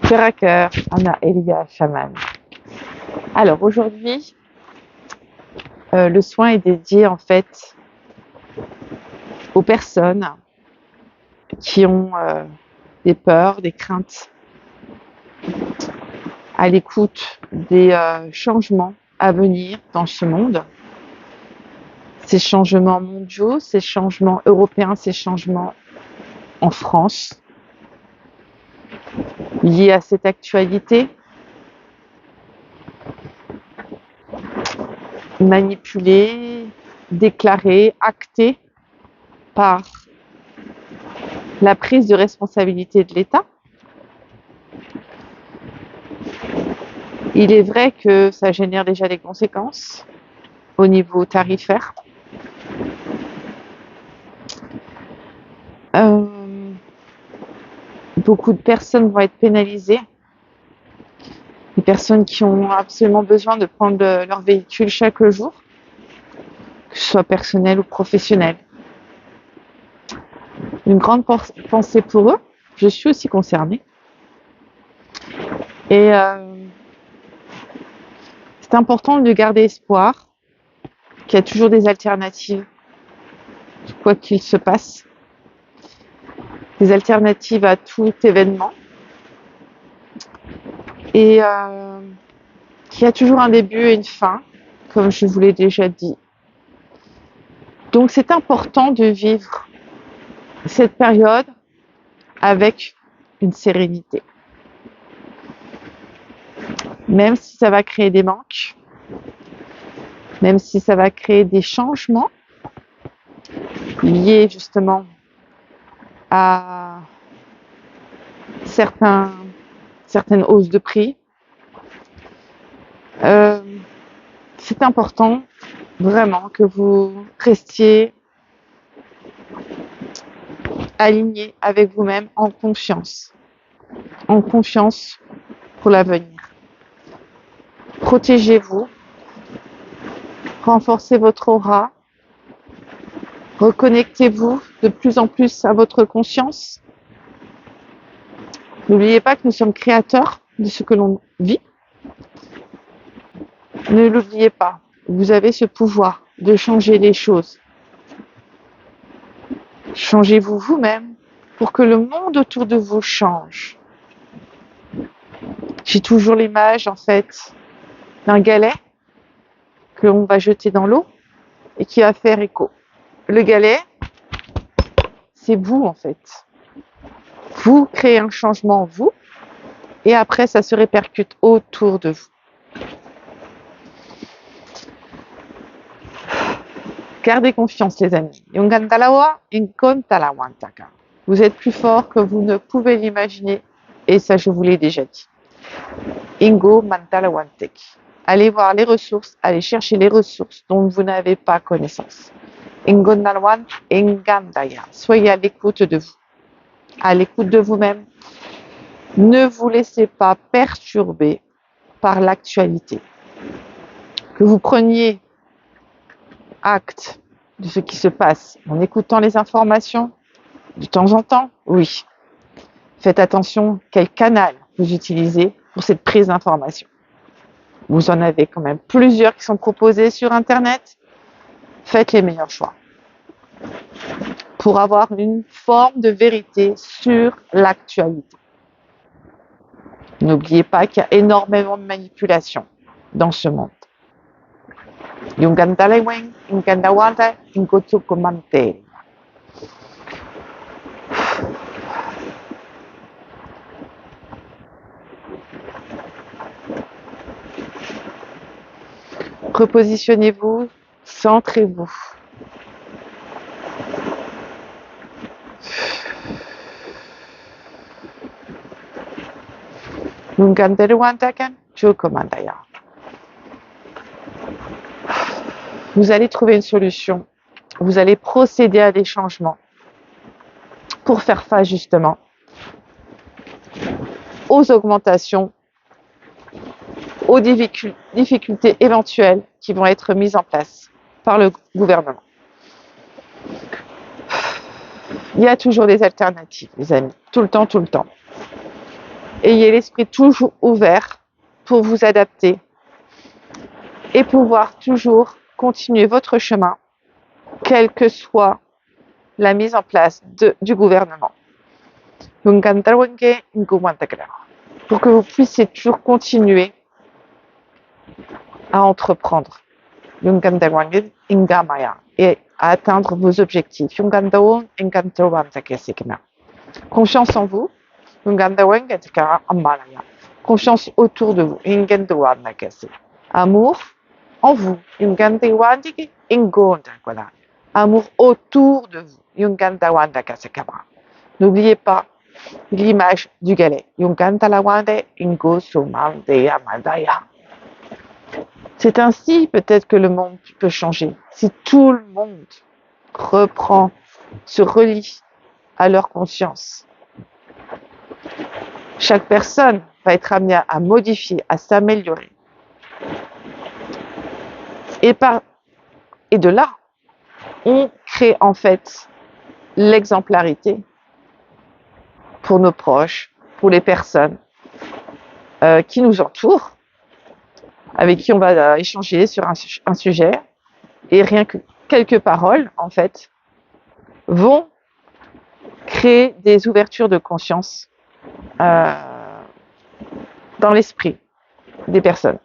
Cœur, Anna Elia Chaman. Alors aujourd'hui, le soin est dédié en fait aux personnes qui ont des peurs, des craintes, à l'écoute des changements à venir dans ce monde. Ces changements mondiaux, ces changements européens, ces changements en France, liés à cette actualité, manipulée, déclarée, actée par la prise de responsabilité de l'État. Il est vrai que ça génère déjà des conséquences au niveau tarifaire. Beaucoup de personnes vont être pénalisées. Les personnes qui ont absolument besoin de prendre leur véhicule chaque jour, que ce soit personnel ou professionnel. Une grande pensée pour eux. Je suis aussi concernée. Et c'est important de garder espoir, qu'il y a toujours des alternatives, quoi qu'il se passe. Des alternatives à tout événement. Et qu'il y a toujours un début et une fin, comme je vous l'ai déjà dit. Donc c'est important de vivre cette période avec une sérénité. Même si ça va créer des manques, même si ça va créer des changements liés justement à certaines hausses de prix, c'est important vraiment que vous restiez aligné avec vous-même en confiance pour l'avenir. Protégez-vous, renforcez votre aura, reconnectez-vous de plus en plus à votre conscience. N'oubliez pas que nous sommes créateurs de ce que l'on vit. Ne l'oubliez pas, vous avez ce pouvoir de changer les choses. Changez-vous vous-même pour que le monde autour de vous change. J'ai toujours l'image en fait d'un galet que l'on va jeter dans l'eau et qui va faire écho. Le galet, c'est vous en fait. Vous créez un changement vous et après ça se répercute autour de vous. Gardez confiance les amis. Vous êtes plus fort que vous ne pouvez l'imaginer et ça je vous l'ai déjà dit. Ingo Mantalawantek. Allez voir les ressources, allez chercher les ressources dont vous n'avez pas connaissance. Ingonalwan Engandaya. Soyez à l'écoute de vous, à l'écoute de vous-même. Ne vous laissez pas perturber par l'actualité. Que vous preniez acte de ce qui se passe en écoutant les informations de temps en temps, oui. Faites attention quel canal vous utilisez pour cette prise d'information. Vous en avez quand même plusieurs qui sont proposés sur Internet. Faites les meilleurs choix pour avoir une forme de vérité sur l'actualité. N'oubliez pas qu'il y a énormément de manipulation dans ce monde. Repositionnez-vous, centrez-vous. Vous allez trouver une solution. Vous allez procéder à des changements pour faire face justement aux augmentations, aux difficultés éventuelles qui vont être mises en place par le gouvernement. Il y a toujours des alternatives, les amis, tout le temps. ayez l'esprit toujours ouvert pour vous adapter et pouvoir toujours continuer votre chemin, quelle que soit la mise en place du gouvernement. Pour que vous puissiez toujours continuer à entreprendre et à atteindre vos objectifs. Confiance en vous. Confiance autour de vous. Amour en vous. Amour autour de vous. N'oubliez pas l'image du galet. C'est ainsi peut-être que le monde peut changer. Si tout le monde se relie à leur conscience. Chaque personne va être amenée à modifier, à s'améliorer. Et de là, on crée en fait l'exemplarité pour nos proches, pour les personnes qui nous entourent, avec qui on va échanger sur un sujet, et rien que quelques paroles, en fait, vont créer des ouvertures de conscience dans l'esprit des personnes.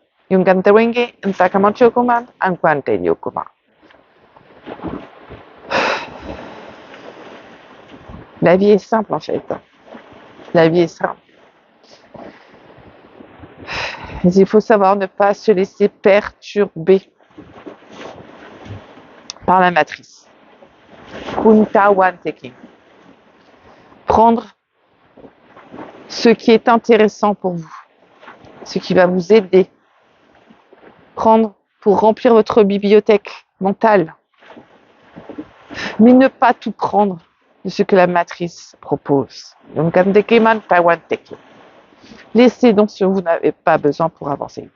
La vie est simple en fait. La vie est simple. Mais il faut savoir ne pas se laisser perturber par la matrice. Prendre ce qui est intéressant pour vous, ce qui va vous aider. Prendre pour remplir votre bibliothèque mentale. Mais ne pas tout prendre de ce que la matrice propose. Laissez donc ce que vous n'avez pas besoin pour avancer.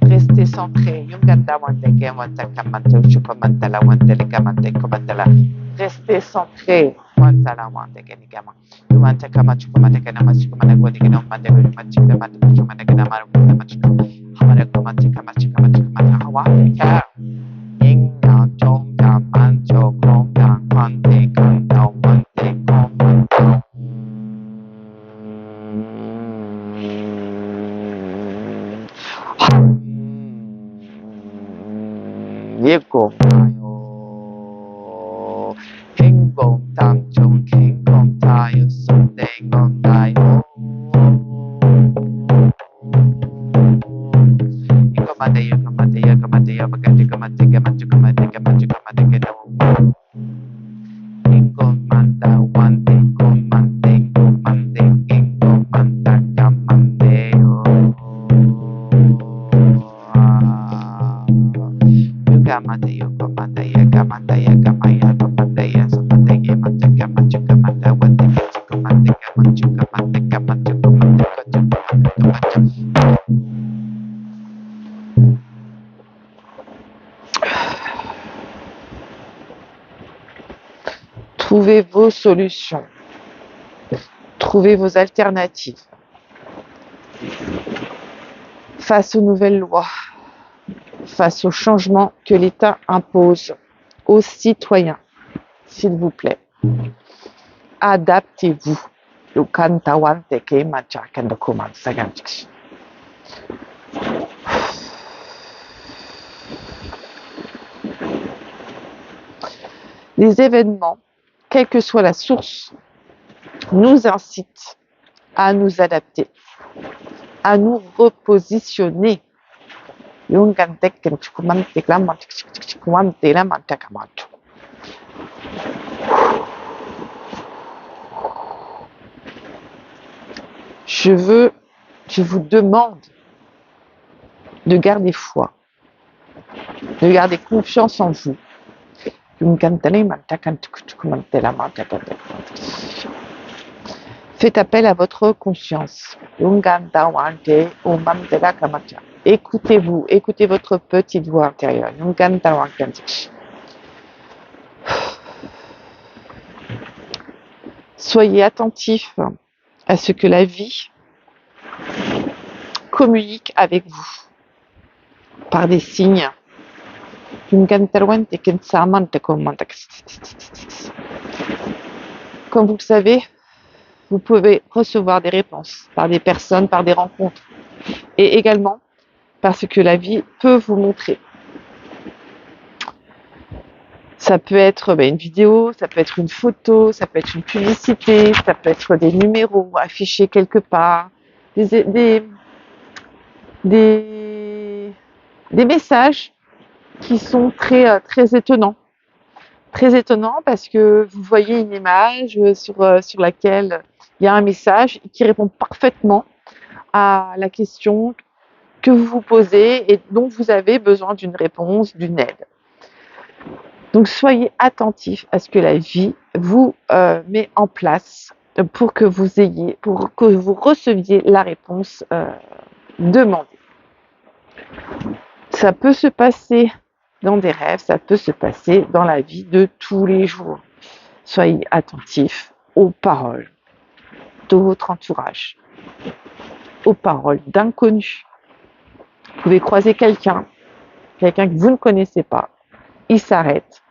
Restez centré. Restez centré. Trouvez vos solutions. Trouvez vos alternatives. Face aux nouvelles lois, face aux changements que l'État impose aux citoyens, s'il vous plaît. Adaptez-vous. Les événements, quelle que soit la source, nous incitent à nous adapter, à nous repositionner. Je vous demande de garder foi, de garder confiance en vous. Faites appel à votre conscience. Écoutez-vous, écoutez votre petite voix intérieure. Soyez attentif à ce que la vie communique avec vous par des signes. Comme vous le savez, vous pouvez recevoir des réponses par des personnes, par des rencontres, et également parce que la vie peut vous montrer. Ça peut être une vidéo, ça peut être une photo, ça peut être une publicité, ça peut être des numéros affichés quelque part, des messages qui sont très étonnants. Très étonnant parce que vous voyez une image sur laquelle il y a un message qui répond parfaitement à la question que vous vous posez et dont vous avez besoin d'une réponse, d'une aide. Donc soyez attentifs à ce que la vie vous met en place pour que vous receviez la réponse demandée. Ça peut se passer dans des rêves, ça peut se passer dans la vie de tous les jours. Soyez attentifs aux paroles de votre entourage, aux paroles d'inconnus. Vous pouvez croiser quelqu'un que vous ne connaissez pas, il s'arrête,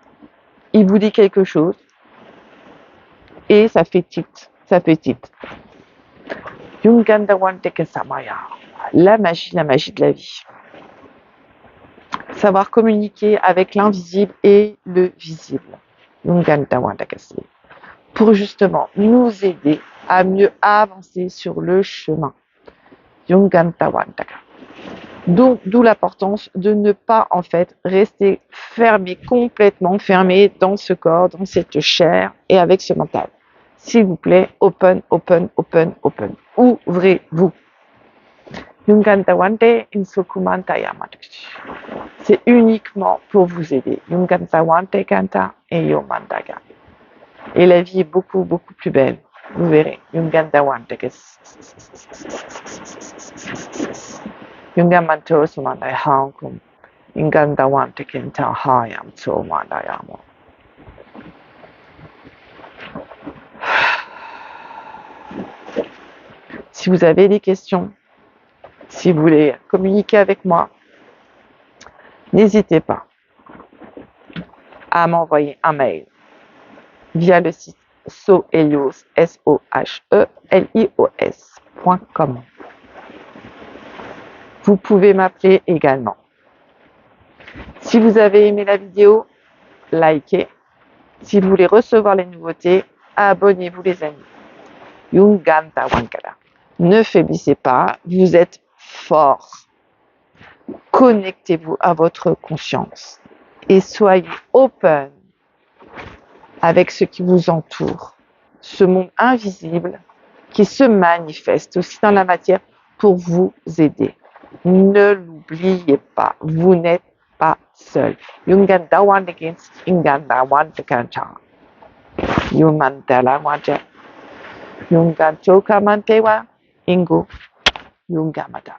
il vous dit quelque chose et ça fait tilt. La magie de la vie. Savoir communiquer avec l'invisible et le visible. Pour justement nous aider à mieux avancer sur le chemin. D'où l'importance de ne pas en fait rester complètement fermé dans ce corps, dans cette chair et avec ce mental. S'il vous plaît, open. Ouvrez-vous. C'est uniquement pour vous aider. Et la vie est beaucoup plus belle. Vous verrez. Si vous avez des questions, si vous voulez communiquer avec moi, n'hésitez pas à m'envoyer un mail via le site sohelios, sohelios.com. Vous pouvez m'appeler également. Si vous avez aimé la vidéo, likez. Si vous voulez recevoir les nouveautés, abonnez-vous les amis. Ne faiblissez pas, vous êtes fort. Connectez-vous à votre conscience et soyez open avec ce qui vous entoure, ce monde invisible qui se manifeste aussi dans la matière pour vous aider. Ne l'oubliez pas, vous n'êtes pas seul. Ingo Yungamada.